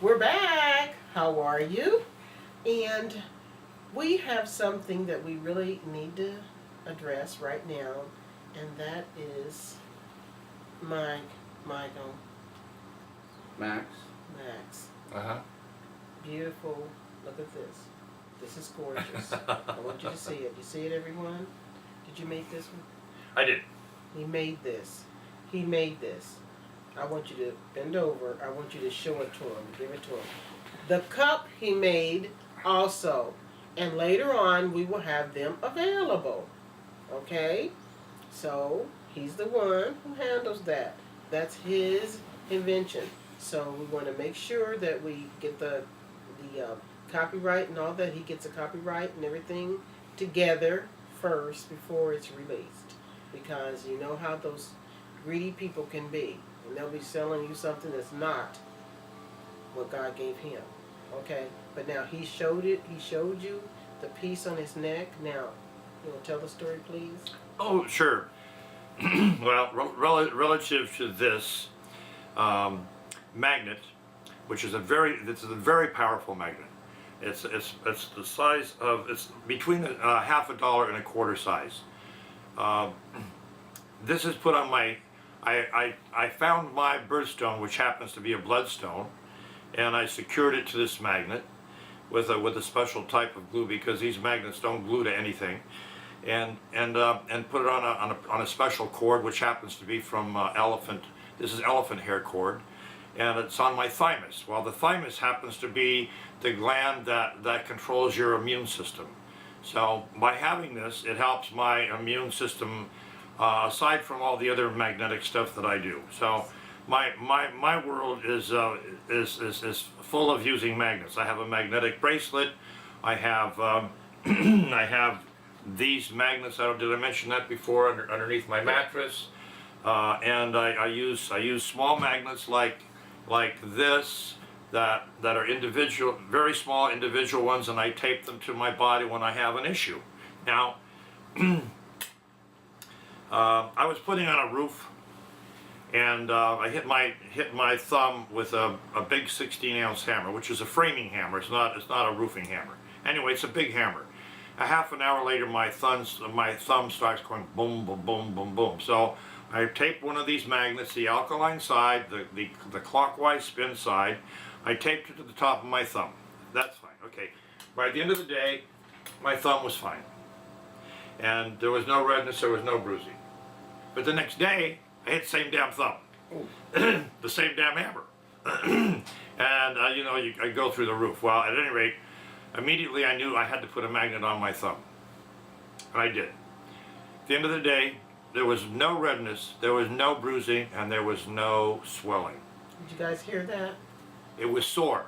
We're back. How are you? And we have something that we really need to address right now, and that is Mike, Michael, Max. Max. Uh-huh. Beautiful. Look at this. This is gorgeous. I want you to see it. You see it, everyone? Did you make this one? I did. He made this. He made this. I want you to bend over. I want you to show it to him. Give it to him. The cup he made also. And later on, we will have them available. Okay? So, he's the one who handles that. That's his invention. So, we want to make sure that we get the copyright and all that. He gets a copyright and everything together first before it's released. Because you know how those greedy people can be. And they'll be selling you something that's not what God gave him. Okay? But now he showed it. He showed you the piece on his neck. Now, you want to tell the story, please? Oh, sure. Well, relative to this magnet, which is a very powerful magnet. It's the size of, it's between half a dollar and a quarter size. This is put on my, I found my birthstone, which happens to be a bloodstone, and I secured it to this magnet with a special type of glue, because these magnets don't glue to anything, and put it on a special cord, which happens to be from elephant. This is elephant hair cord, and it's on my thymus. Well, the thymus happens to be the gland that controls your immune system. So by having this, it helps my immune system, aside from all the other magnetic stuff that I do. So my world is full of using magnets. I have a magnetic bracelet. I have I have these magnets. Did I mention that before? Underneath my mattress, and I use small magnets like this that are individual, very small individual ones, and I tape them to my body when I have an issue. Now, I was putting on a roof, and I hit my thumb with a big 16-ounce hammer, which is a framing hammer. It's not a roofing hammer. Anyway, it's a big hammer. A half an hour later, my thumb starts going boom, boom, boom, boom, boom. So I taped one of these magnets, the alkaline side, the clockwise spin side. I taped it to the top of my thumb. That's fine. Okay. By the end of the day, my thumb was fine, and there was no redness. There was no bruising. But the next day, I hit the same damn thumb, the same damn hammer, and I go through the roof. Well, at any rate, immediately I knew I had to put a magnet on my thumb, and I did. At the end of the day, there was no redness, there was no bruising, and there was no swelling. Did you guys hear that? It was sore.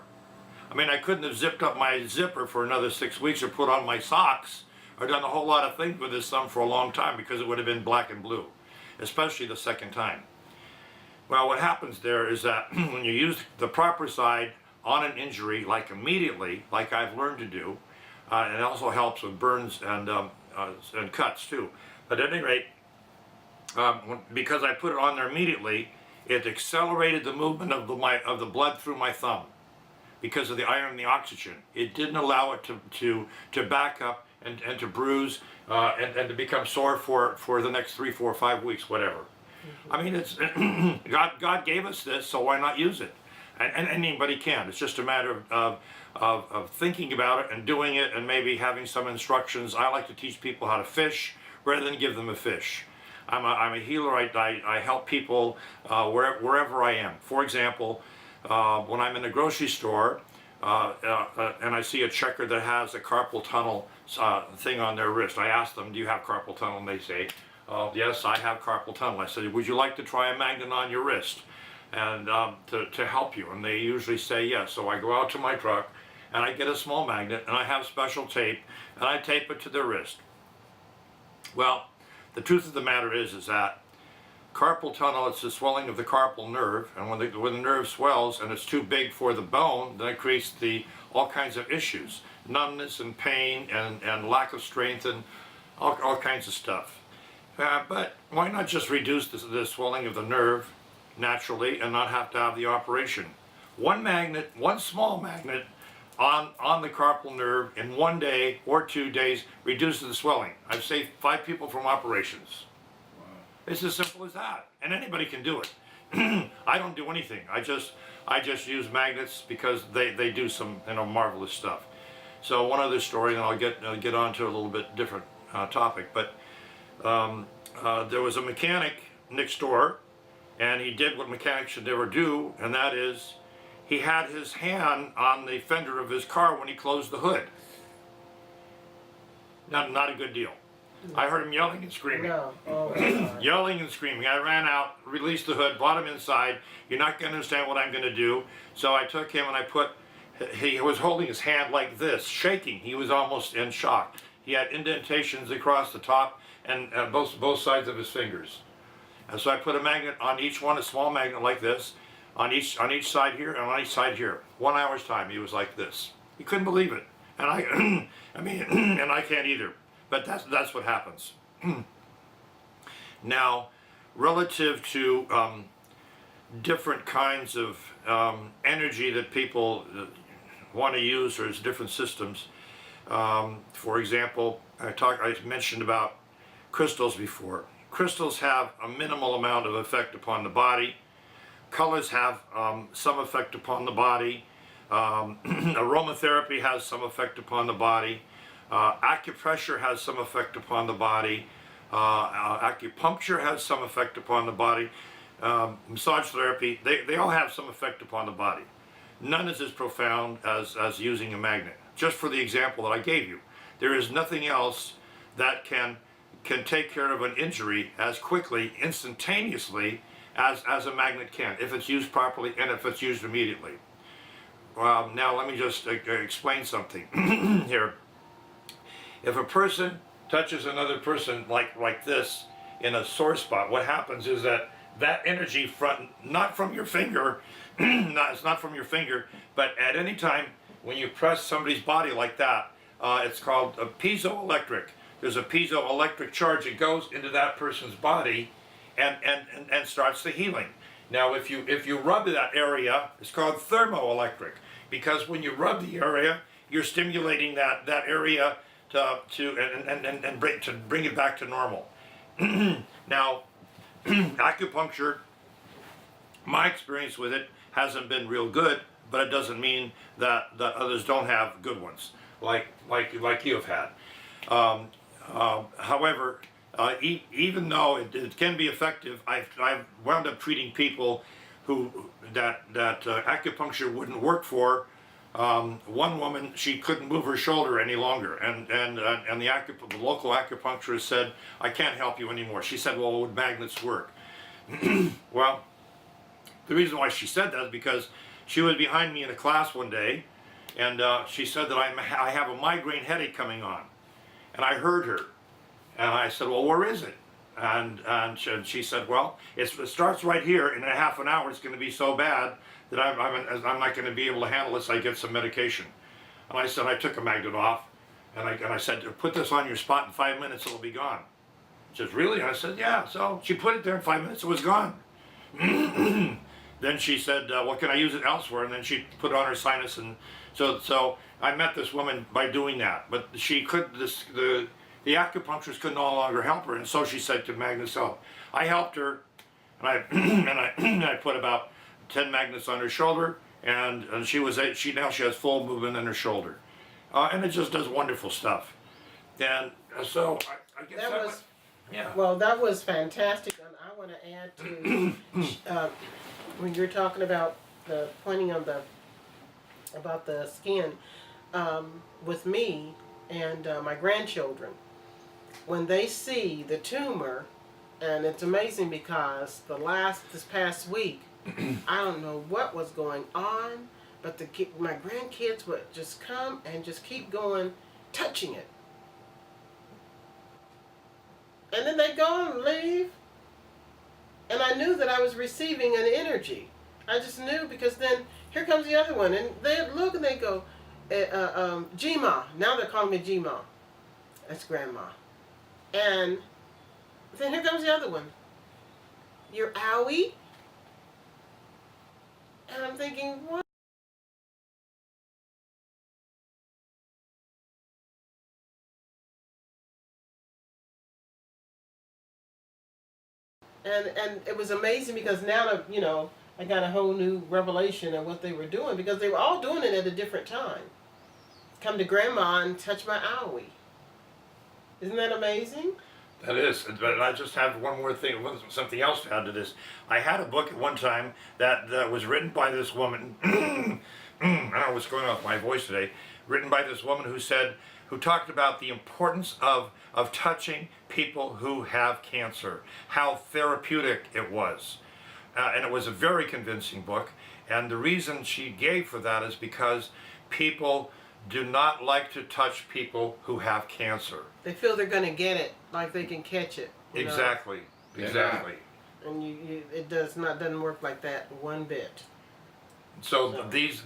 I mean, I couldn't have zipped up my zipper for another 6 weeks, or put on my socks, or done a whole lot of things with this thumb for a long time, because it would have been black and blue, especially the second time. Well, what happens there is that when you use the proper side on an injury, like immediately, like I've learned to do, it also helps with burns and cuts too. But at any rate, because I put it on there immediately, it accelerated the movement of the blood through my thumb because of the iron and the oxygen. It didn't allow it to back up and to bruise and to become sore for the next 3, 4, 5 weeks, whatever. I mean, it's God gave us this, so why not use it? And anybody can. It's just a matter of thinking about it and doing it, and maybe having some instructions. I like to teach people how to fish rather than give them a fish. I'm a healer. I help people wherever I am. For example, when I'm in the grocery store and I see a checker that has a carpal tunnel thing on their wrist, I ask them, do you have carpal tunnel? And they say, yes, I have carpal tunnel. I said, would you like to try a magnet on your wrist and to help you? And they usually say yes. So I go out to my truck and I get a small magnet, and I have special tape, and I tape it to their wrist. Well, the truth of the matter is that carpal tunnel, it's the swelling of the carpal nerve, and when the nerve swells and it's too big for the bone, then it creates all kinds of issues, numbness and pain and lack of strength and all kinds of stuff. But why not just reduce the swelling of the nerve naturally and not have to have the operation? one magnet, one small magnet on the carpal nerve in 1 day or 2 days reduces the swelling. I've saved 5 people from operations. It's as simple as that, and anybody can do it. I don't do anything. I just use magnets because they do some marvelous stuff. So one other story, and I'll get on to a little bit different topic. But there was a mechanic next door, and he did what mechanics should never do, and that is, he had his hand on the fender of his car when he closed the hood. Not a good deal. I heard him yelling and screaming. No. Oh, my God. Yelling and screaming. I ran out, released the hood, brought him inside. You're not going to understand what I'm going to do. So I took him and he was holding his hand like this, shaking. He was almost in shock. He had indentations across the top and both sides of his fingers. And so I put a magnet on each one, a small magnet like this, on each side here and on each side here. 1 hour's time, he was like this. He couldn't believe it. And I mean, and I can't either. But that's what happens. Now, relative to different kinds of energy that people want to use, there's different systems. For example, I mentioned about crystals before. Crystals have a minimal amount of effect upon the body. Colors have some effect upon the body. Aromatherapy has some effect upon the body. Acupressure has some effect upon the body. Acupuncture has some effect upon the body. Massage therapy, they all have some effect upon the body. None is as profound as using a magnet. Just for the example that I gave you. There is nothing else that can take care of an injury as quickly, instantaneously, as a magnet can, if it's used properly and if it's used immediately. Now let me just explain something here. If a person touches another person like this in a sore spot, what happens is that energy not from your finger, it's not from your finger, but at any time when you press somebody's body like that, it's called a piezoelectric. There's a piezoelectric charge that goes into that person's body and starts the healing. Now if you rub that area, it's called thermoelectric, because when you rub the area, you're stimulating that area to bring it back to normal. Now, acupuncture, my experience with it hasn't been real good, but it doesn't mean that others don't have good ones, like you have had. However, even though it can be effective, I've wound up treating people who that acupuncture wouldn't work for. One woman, she couldn't move her shoulder any longer, and the local acupuncturist said, "I can't help you anymore." She said, "Well, would magnets work?" Well, the reason why she said that is because she was behind me in a class one day, and she said that I have a migraine headache coming on, and I heard her, and I said, "Well, where is it?" And she said, "Well, it starts right here. In a half an hour, it's going to be so bad that I'm not going to be able to handle this. I get some medication." And I said, I took a magnet off, and I said, "Put this on your spot in 5 minutes, it'll be gone." She says, "Really?" And I said, "Yeah." So she put it there in 5 minutes, it was gone. Then she said, "Well, can I use it elsewhere?" And then she put it on her sinus, and so I met this woman by doing that. But she could, the acupuncturist could no longer help her, and so she said to magnets help. I helped her, and I put about 10 magnets on her shoulder, and she now has full movement in her shoulder, and it just does wonderful stuff. And so I guess yeah. Well, that was fantastic, and I want to add to when you're talking about the pointing on about the skin, with me and my grandchildren, when they see the tumor, and it's amazing because this past week, I don't know what was going on, but my grandkids would just come and just keep going, touching it. And then they'd go and leave. And I knew that I was receiving an energy. I just knew, because then here comes the other one. And they'd look and they'd go, G-Ma. Now they're calling me G-Ma. That's Grandma. And then here comes the other one. You're owie? And I'm thinking, what? And it was amazing because now that, you know, I got a whole new revelation of what they were doing because they were all doing it at a different time. Come to grandma and touch my owie. Isn't that amazing? That is, but I just have one more thing, something else to add to this. I had a book at one time that was written by this woman. I don't know what's going on with my voice today. Written by this woman who talked about the importance of touching people who have cancer, how therapeutic it was. And it was a very convincing book. And the reason she gave for that is because people do not like to touch people who have cancer. They feel they're going to get it, like they can catch it. You know? Exactly. Yeah. Exactly. And it doesn't work like that one bit. So these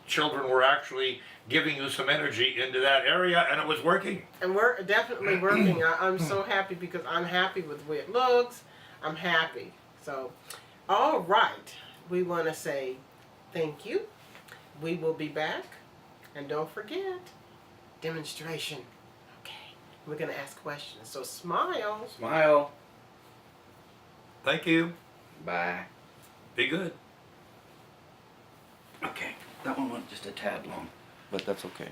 children were actually giving you some energy into that area, and it was working. And we're definitely working. I'm so happy because I'm happy with the way it looks. I'm happy. So, all right. We want to say thank you. We will be back. And don't forget, demonstration. Okay. We're going to ask questions. So smile. Smile. Thank you. Bye. Be good. Okay, that one went just a tad long, but that's okay.